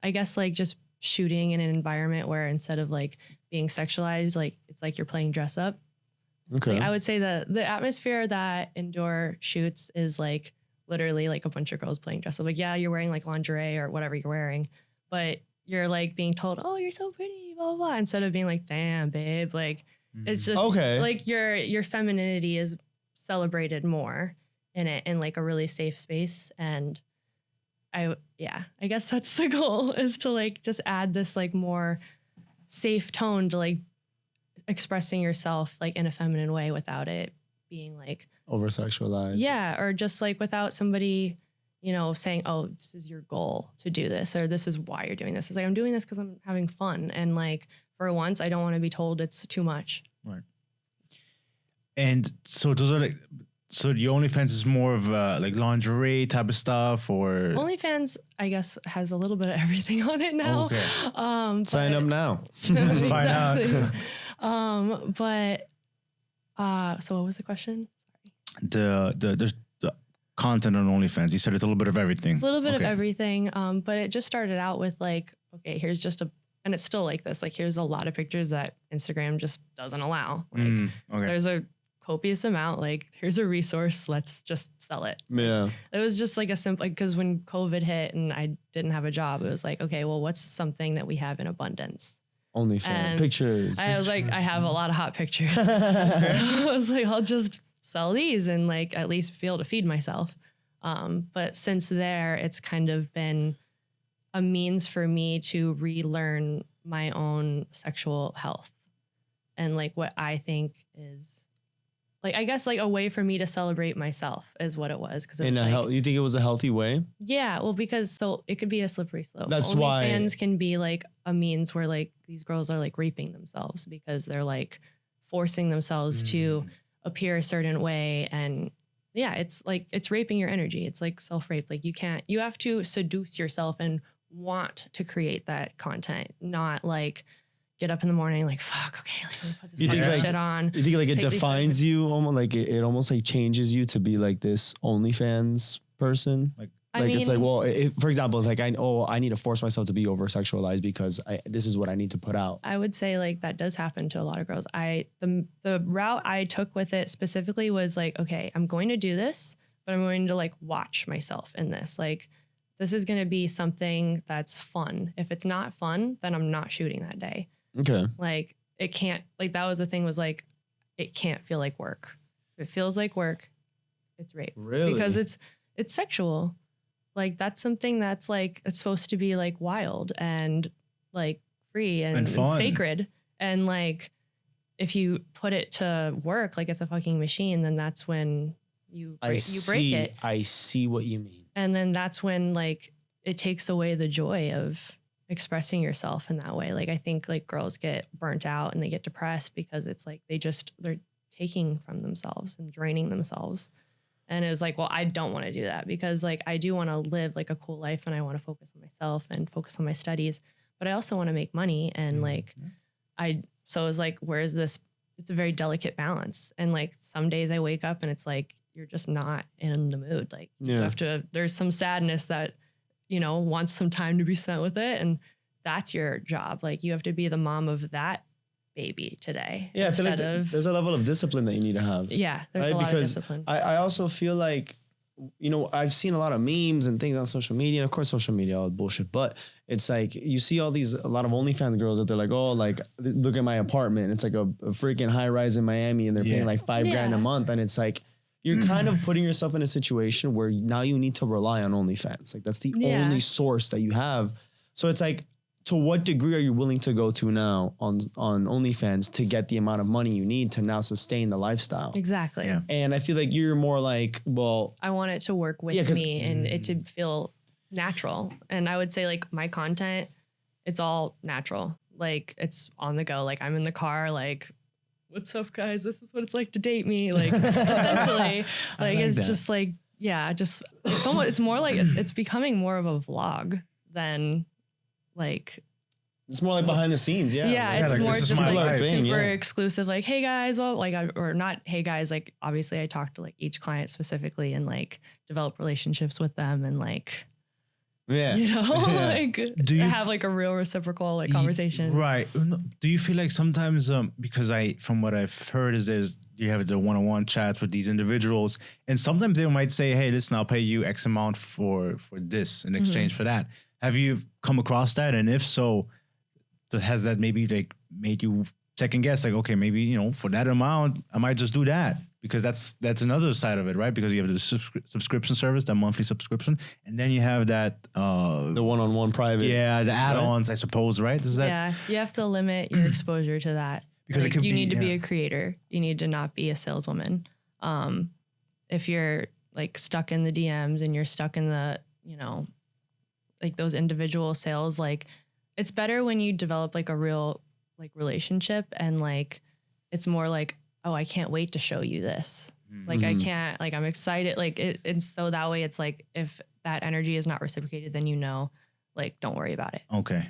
I guess like just shooting in an environment where instead of like being sexualized, like it's like you're playing dress up. Okay. Like, I would say the atmosphere that indoor shoots is like literally like a bunch of girls playing dress up. Like, yeah, you're wearing like lingerie or whatever you're wearing, but you're like being told, oh, you're so pretty, blah, blah, blah, instead of being like, damn, babe. Like, it's just like your femininity is celebrated more in it in like a really safe space. And I guess that's the goal, is to like just add this like more safe tone to like expressing yourself like in a feminine way without it being like over sexualized. Yeah. Or just like without somebody, you know, saying, oh, this is your goal to do this, or this is why you're doing this. It's like, I'm doing this because I'm having fun. And like, for once, I don't want to be told it's too much. Right. And so those are like, so your OnlyFans is more of like lingerie type of stuff, or OnlyFans, I guess, has a little bit of everything on it now. Okay. Sign up now. Find out. So what was the question? The content on OnlyFans. You said it's a little bit of everything. It's a little bit of everything. But it just started out with like, okay, here's just and it's still like this. Like, here's a lot of pictures that Instagram just doesn't allow. Like, there's a copious amount. Like, here's a resource. Let's just sell it. Yeah. It was just like a simple, because when COVID hit and I didn't have a job, it was like, okay, well, what's something that we have in abundance? OnlyFans pictures. I was like, I have a lot of hot pictures. So I was like, I'll just sell these and like at least be able to feed myself. But since there, it's kind of been a means for me to relearn my own sexual health and like what I think is like, I guess like a way for me to celebrate myself is what it was. Cause in a like, you think it was a healthy way? Yeah. Well, because so it could be a slippery slope. That's why OnlyFans can be like a means where like these girls are like raping themselves because they're like forcing themselves to appear a certain way. And yeah, it's like, it's raping your energy. It's like self-rape. Like you have to seduce yourself and want to create that content, not like get up in the morning like, fuck, okay, let me put this shit on. You think like it defines you almost, like it almost like changes you to be like this OnlyFans person? Like I mean, it's like, well, for example, like I need to force myself to be over sexualized because this is what I need to put out. I would say like that does happen to a lot of girls. The route I took with it specifically was like, okay, I'm going to do this, but I'm going to like watch myself in this. Like, this is going to be something that's fun. If it's not fun, then I'm not shooting that day. Okay. Like it can't, like that was the thing, was like, it can't feel like work. If it feels like work, it's rape. Really? Because it's sexual. Like that's something that's like, it's supposed to be like wild and like free and sacred. And like, if you put it to work, like it's a fucking machine, then that's when you break it. I see what you mean. And then that's when like it takes away the joy of expressing yourself in that way. Like I think like girls get burnt out and they get depressed because it's like they're taking from themselves and draining themselves. And it was like, well, I don't want to do that because like I do want to live like a cool life and I want to focus on myself and focus on my studies, but I also want to make money. And like so it was like, where is this? It's a very delicate balance. And like some days I wake up and it's like, you're just not in the mood. Like you have to, there's some sadness that, you know, wants some time to be spent with it. And that's your job. Like you have to be the mom of that baby today. Yeah. I feel like there's a level of discipline that you need to have. Yeah. There's a lot of discipline. I also feel like, you know, I've seen a lot of memes and things on social media, and of course social media, all bullshit, but it's like, you see a lot of OnlyFans girls that they're like, oh, like look at my apartment. It's like a freaking high rise in Miami and they're paying like $5,000 a month. And it's like, you're kind of putting yourself in a situation where now you need to rely on OnlyFans. Like that's the only source that you have. So it's like, to what degree are you willing to go to now on OnlyFans to get the amount of money you need to now sustain the lifestyle? Exactly. Yeah. And I feel like you're more like, well, I want it to work with me and it to feel natural. And I would say like my content, it's all natural. Like it's on the go. Like I'm in the car, like, what's up guys? This is what it's like to date me. Like essentially, like it's that. Just like, yeah, just, it's more like, it's becoming more of a vlog than like, it's more like behind the scenes. Yeah. Yeah. It's more just like super exclusive. Like, hey guys, well, like, or not, hey guys, like obviously I talk to like each client specifically and like develop relationships with them. And like, Yeah. You know, Yeah. like Do you have like a real reciprocal like conversation. Right. No, do you feel like sometimes, because from what I've heard is you have the one-on-one chats with these individuals, and sometimes they might say, hey, listen, I'll pay you X amount for this in exchange for that. Have you come across that? And if so, has that maybe like made you second guess, like, okay, maybe, you know, for that amount, I might just do that, because that's another side of it, right? Because you have the subscription service, the monthly subscription, and then you have that The one-on-one private. the add-ons, I suppose, right? Is that Yeah, you have to limit your exposure to that. Because it Like, could you be- need to be yeah. a creator. You need to not be a saleswoman. If you're like stuck in the DMs and you're stuck in the, you know, like those individual sales, like it's better when you develop like a real like relationship, and like it's more like, oh, I can't wait to show you this. Like I can't, like I'm excited, like it, and so that way it's like if that energy is not reciprocated, then you know, like don't worry about it. okay?